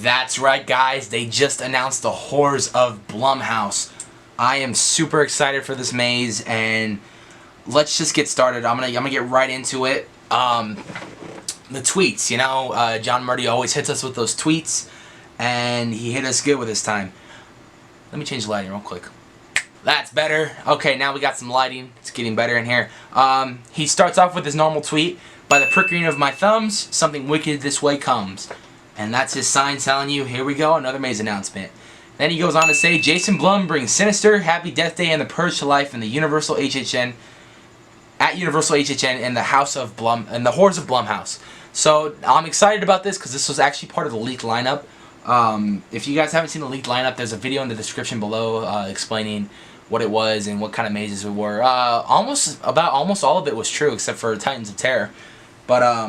That's right, guys. They just announced the Horrors of Blumhouse. I am super excited for this maze, and let's just get started. I'm gonna get right into it. The tweets, John Murdy always hits us with those tweets, and he hit us good with this time. Let me change the lighting real quick. That's better. Okay, now we got some lighting. It's getting better in here. He starts off with his normal tweet. By the prickling of my thumbs, something wicked this way comes. And that's his sign telling you, here we go, another maze announcement. Then he goes on to say, Jason Blum brings Sinister, Happy Death Day, and The Purge to life in the Universal HHN, at Universal HHN in the House of Blum, and the Horrors of Blumhouse. So I'm excited about this because this was actually part of the leaked lineup. If you guys haven't seen the leaked lineup, there's a video in the description below explaining what it was and what kind of mazes it were. Almost all of it was true except for Titans of Terror. But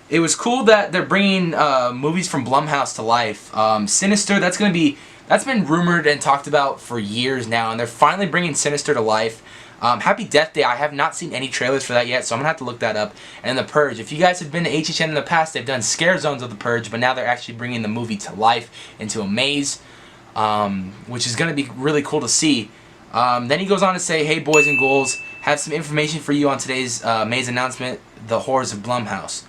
it was cool that they're bringing movies from Blumhouse to life. Sinister, that's been rumored and talked about for years now, and they're finally bringing Sinister to life. Happy Death Day, I have not seen any trailers for that yet, so I'm going to have to look that up. And The Purge, if you guys have been to HHN in the past, they've done scare zones of The Purge, but now they're actually bringing the movie to life into a maze, which is going to be really cool to see. Then he goes on to say, hey boys and ghouls, have some information for you on today's maze announcement, The Horrors of Blumhouse.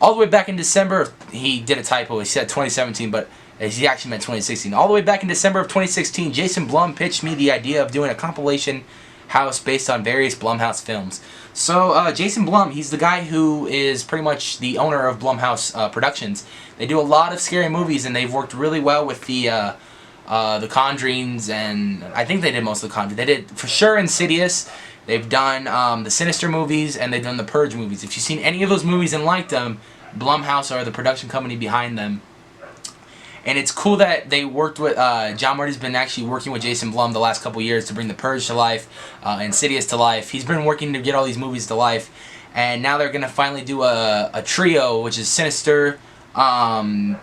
All the way back in December, he did a typo, he said 2017, but he actually meant 2016. All the way back in December of 2016, Jason Blum pitched me the idea of doing a compilation house based on various Blumhouse films. So Jason Blum, he's the guy who is pretty much the owner of Blumhouse Productions. They do a lot of scary movies, and they've worked really well with the Conjurings, and I think they did most of the Conjuring. They did for sure Insidious. They've done the Sinister movies, and they've done the Purge movies. If you've seen any of those movies and liked them, Blumhouse are the production company behind them. And it's cool that they worked with, John Murdy's been actually working with Jason Blum the last couple years to bring The Purge to life, Insidious to life. He's been working to get all these movies to life, and now they're going to finally do a trio, which is Sinister, Death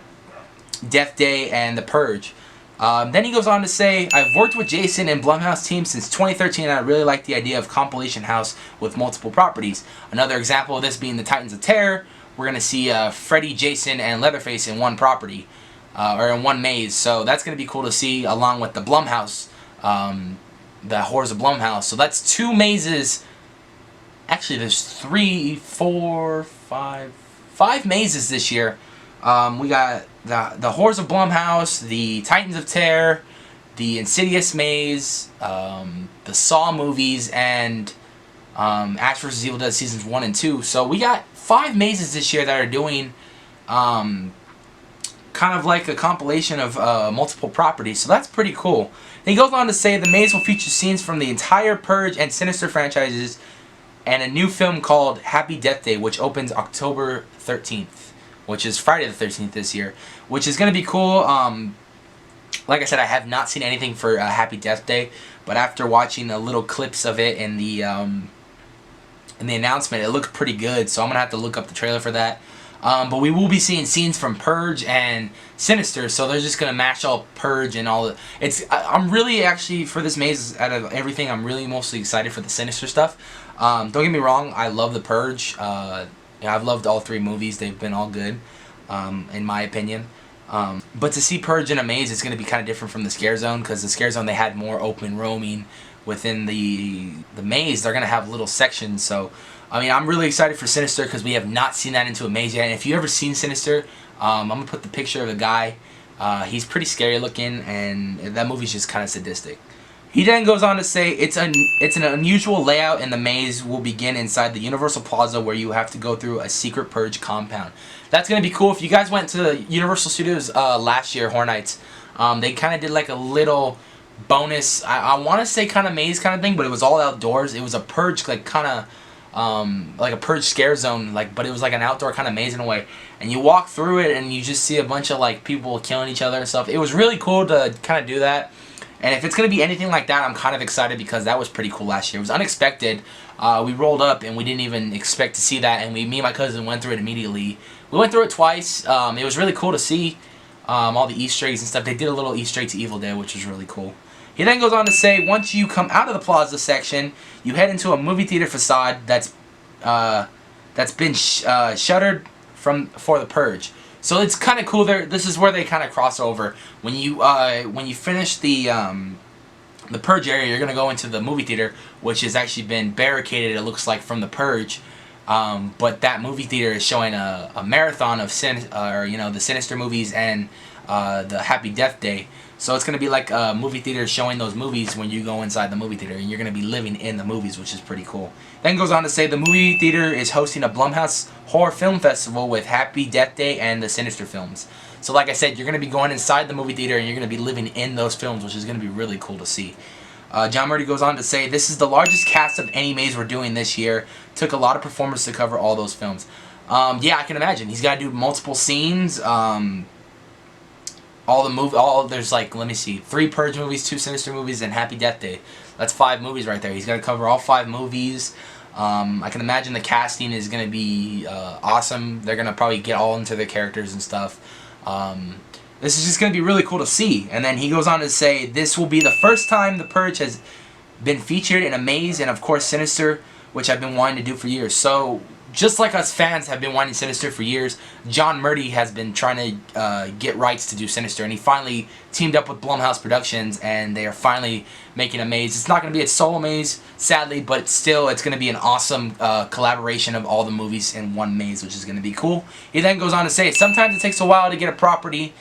Day, and The Purge. Then he goes on to say, I've worked with Jason and Blumhouse team since 2013, and I really like the idea of compilation house with multiple properties. Another example of this being the Titans of Terror. We're going to see Freddy, Jason, and Leatherface in one property, or in one maze. So that's going to be cool to see along with the Blumhouse, the Horrors of Blumhouse. So that's two mazes. Actually, there's five mazes this year. We got the Horrors of Blumhouse, the Titans of Terror, the Insidious maze, the Saw movies, and Ash vs. Evil Dead Seasons 1 and 2. So we got 5 mazes this year that are doing kind of like a compilation of multiple properties. So that's pretty cool. And he goes on to say the maze will feature scenes from the entire Purge and Sinister franchises and a new film called Happy Death Day, which opens October 13th. Which is Friday the 13th this year, which is going to be cool. Like I said, I have not seen anything for Happy Death Day, but after watching a little clips of it in the announcement, it looked pretty good, so I'm going to have to look up the trailer for that. But we will be seeing scenes from Purge and Sinister, so they're just going to mash all Purge and all the... I'm really, actually, for this maze, out of everything, I'm really mostly excited for the Sinister stuff. Don't get me wrong, I love the Purge. Yeah, I've loved all 3 movies. They've been all good, in my opinion. But to see Purge in a maze is going to be kind of different from the Scare Zone, because the Scare Zone, they had more open roaming within the maze. They're going to have little sections. So, I mean, I'm really excited for Sinister because we have not seen that into a maze yet. And if you've ever seen Sinister, I'm going to put the picture of the guy. He's pretty scary looking, and that movie's just kind of sadistic. He then goes on to say, it's an unusual layout, and the maze will begin inside the Universal Plaza where you have to go through a secret Purge compound. That's going to be cool. If you guys went to Universal Studios last year, Horror Nights, they kind of did like a little bonus, I want to say kind of maze kind of thing, but it was all outdoors. It was a Purge, like kind of like a Purge scare zone, but it was like an outdoor kind of maze in a way. And you walk through it, and you just see a bunch of like people killing each other and stuff. It was really cool to kind of do that. And if it's going to be anything like that, I'm kind of excited because that was pretty cool last year. It was unexpected. We rolled up and we didn't even expect to see that, and me and my cousin went through it immediately. We went through it twice. It was really cool to see all the Easter eggs and stuff. They did a little Easter egg to Evil Dead, which was really cool. He then goes on to say, once you come out of the plaza section, you head into a movie theater facade that's been shuttered for the Purge. So it's kind of cool there. This is where they kind of cross over. When you finish the Purge area, you're gonna go into the movie theater, which has actually been barricaded, it looks like, from the Purge. But that movie theater is showing a marathon of the Sinister movies and the Happy Death Day. So it's gonna be like a movie theater showing those movies when you go inside the movie theater, and you're gonna be living in the movies, which is pretty cool. Then goes on to say the movie theater is hosting a Blumhouse horror film festival with Happy Death Day and the Sinister films. So like I said, you're going to be going inside the movie theater and you're going to be living in those films, which is going to be really cool to see. John Murdy goes on to say, this is the largest cast of any maze we're doing this year. Took a lot of performers to cover all those films. Yeah, I can imagine. He's got to do multiple scenes. There's like, let me see, 3 Purge movies, 2 Sinister movies, and Happy Death Day. That's 5 movies right there. He's got to cover all 5 movies. I can imagine the casting is going to be awesome. They're going to probably get all into their characters and stuff. This is just going to be really cool to see. And then he goes on to say, this will be the first time the Purge has been featured in a maze, and of course Sinister, which I've been wanting to do for years. So just like us fans have been wanting Sinister for years, John Murdy has been trying to get rights to do Sinister, and he finally teamed up with Blumhouse Productions, and they are finally making a maze. It's not going to be a solo maze, sadly, but still it's going to be an awesome collaboration of all the movies in one maze, which is going to be cool. He then goes on to say, sometimes it takes a while to get a property.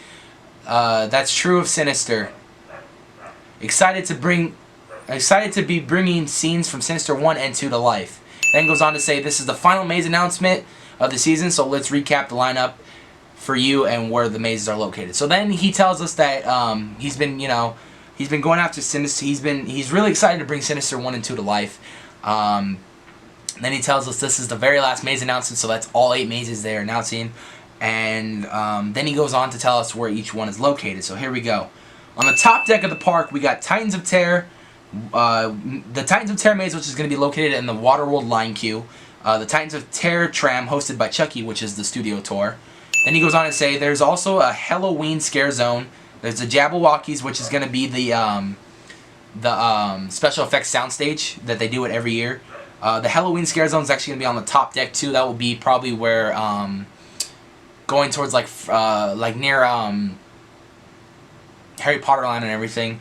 That's true of Sinister. Excited to be bringing scenes from Sinister 1 and 2 to life. Then goes on to say, this is the final maze announcement of the season, so let's recap the lineup for you and where the mazes are located. So then he tells us that he's been going after Sinister. He's really excited to bring Sinister 1 and 2 to life. Then he tells us this is the very last maze announcement, so that's all 8 mazes they're announcing. And then he goes on to tell us where each one is located. So here we go. On the top deck of the park, we got Titans of Terror. The Titans of Terror maze, which is going to be located in the Waterworld line queue. The Titans of Terror tram, hosted by Chucky, which is the studio tour. Then he goes on to say there's also a Halloween scare zone. There's the Jabberwockies, which is going to be the special effects soundstage that they do it every year. The Halloween scare zone is actually going to be on the top deck too. That will be probably where going towards like near Harry Potter line and everything.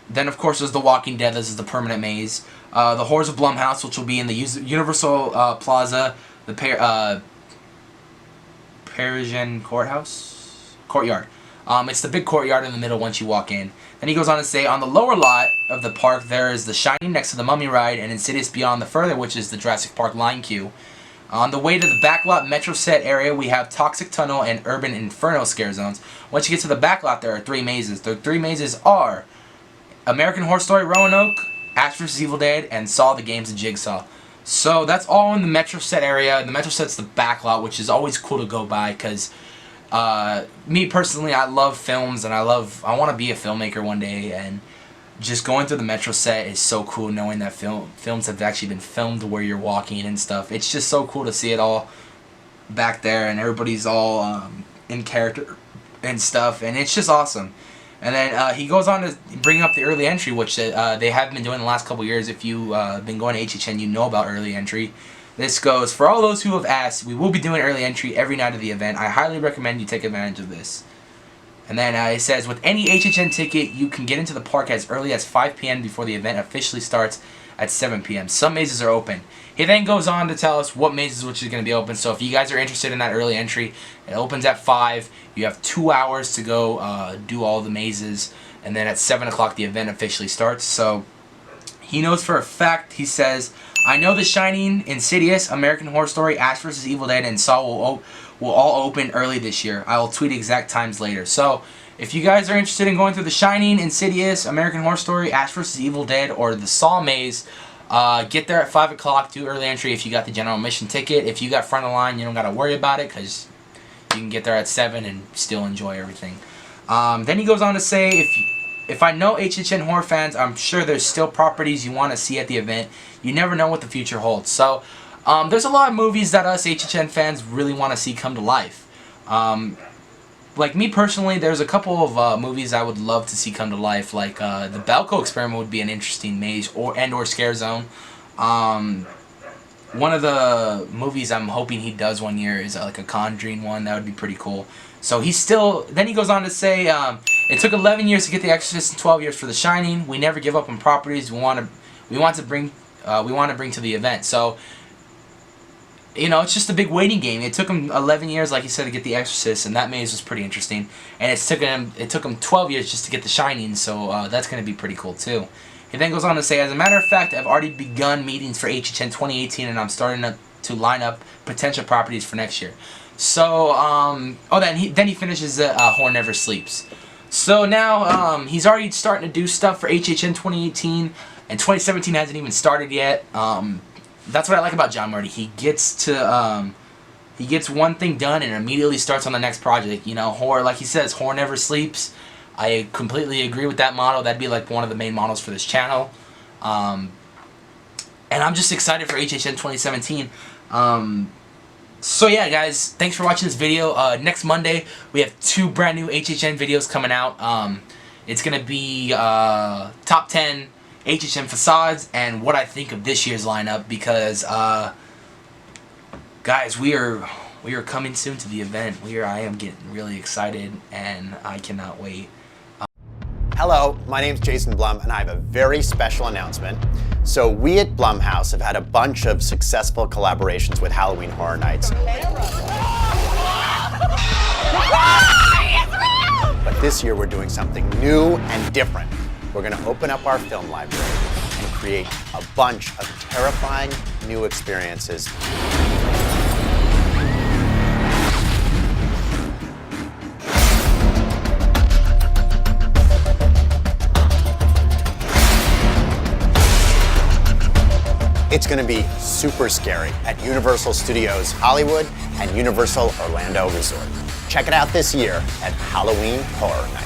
Then, of course, there's The Walking Dead. This is the permanent maze. The Horrors of Blumhouse, which will be in the Universal Plaza, the Parisian courtyard. It's the big courtyard in the middle once you walk in. Then he goes on to say, on the lower lot of the park, there is The Shining next to the Mummy ride, and Insidious Beyond the Further, which is the Jurassic Park line queue. On the way to the backlot Metro Set area, we have Toxic Tunnel and Urban Inferno scare zones. Once you get to the backlot, there are 3 mazes. The 3 mazes are American Horror Story Roanoke, Ash vs. Evil Dead, and Saw the Games of Jigsaw. So that's all in the Metro Set area. The Metro Set's the backlot, which is always cool to go by because me personally, I love films and I want to be a filmmaker one day, and just going through the Metro Set is so cool, knowing that films have actually been filmed where you're walking and stuff. It's just so cool to see it all back there, and everybody's all in character and stuff, and it's just awesome. And then he goes on to bring up the early entry, which they have been doing the last couple years. If you've been going to HHN, you know about early entry. This goes, for all those who have asked, we will be doing early entry every night of the event. I highly recommend you take advantage of this. And then it says, with any HHN ticket, you can get into the park as early as 5 p.m. before the event officially starts at 7 p.m. Some mazes are open. He then goes on to tell us what mazes which is going to be open. So if you guys are interested in that early entry, it opens at 5. You have 2 hours to go do all the mazes. And then at 7 o'clock, the event officially starts. So he knows for a fact, he says, I know The Shining, Insidious, American Horror Story, Ash vs. Evil Dead, and Saw will all open early this year. I will tweet exact times later. So if you guys are interested in going through The Shining, Insidious, American Horror Story, Ash vs. Evil Dead, or the Saw maze, get there at 5 o'clock, do early entry if you got the general admission ticket. If you got front of line, you don't got to worry about it because you can get there at 7 and still enjoy everything. Then he goes on to say, if I know HHN horror fans, I'm sure there's still properties you want to see at the event. You never know what the future holds. So there's a lot of movies that us HHN fans really want to see come to life. Like me personally, there's a couple of movies I would love to see come to life. Like the Belko Experiment would be an interesting maze or scare zone. one of the movies I'm hoping he does one year is like a Conjuring one. That would be pretty cool. So he's still. Then he goes on to say, it took 11 years to get The Exorcist and 12 years for The Shining. We never give up on properties we want to bring to the event. So, you know, it's just a big waiting game. It took him 11 years, like he said, to get The Exorcist, and that maze was pretty interesting. And it took him 12 years just to get The Shining. So that's going to be pretty cool too. He then goes on to say, as a matter of fact, I've already begun meetings for HHN 2018, and I'm starting to line up potential properties for next year. So, then he finishes Horror Never Sleeps. So now he's already starting to do stuff for HHN 2018, and 2017 hasn't even started yet. That's what I like about John Murdy. He gets one thing done and immediately starts on the next project. You know, horror, like he says, Horror Never Sleeps. I completely agree with that motto. That'd be like one of the main models for this channel. And I'm just excited for HHN 2017. So yeah, guys, thanks for watching this video. Next Monday, we have 2 brand new HHN videos coming out. It's going to be top 10 HHN facades and what I think of this year's lineup, because, guys, we are coming soon to the event. I am getting really excited, and I cannot wait. Hello, my name's Jason Blum, and I have a very special announcement. So we at Blumhouse have had a bunch of successful collaborations with Halloween Horror Nights. But this year we're doing something new and different. We're going to open up our film library and create a bunch of terrifying new experiences. It's going to be super scary at Universal Studios Hollywood and Universal Orlando Resort. Check it out this year at Halloween Horror Nights.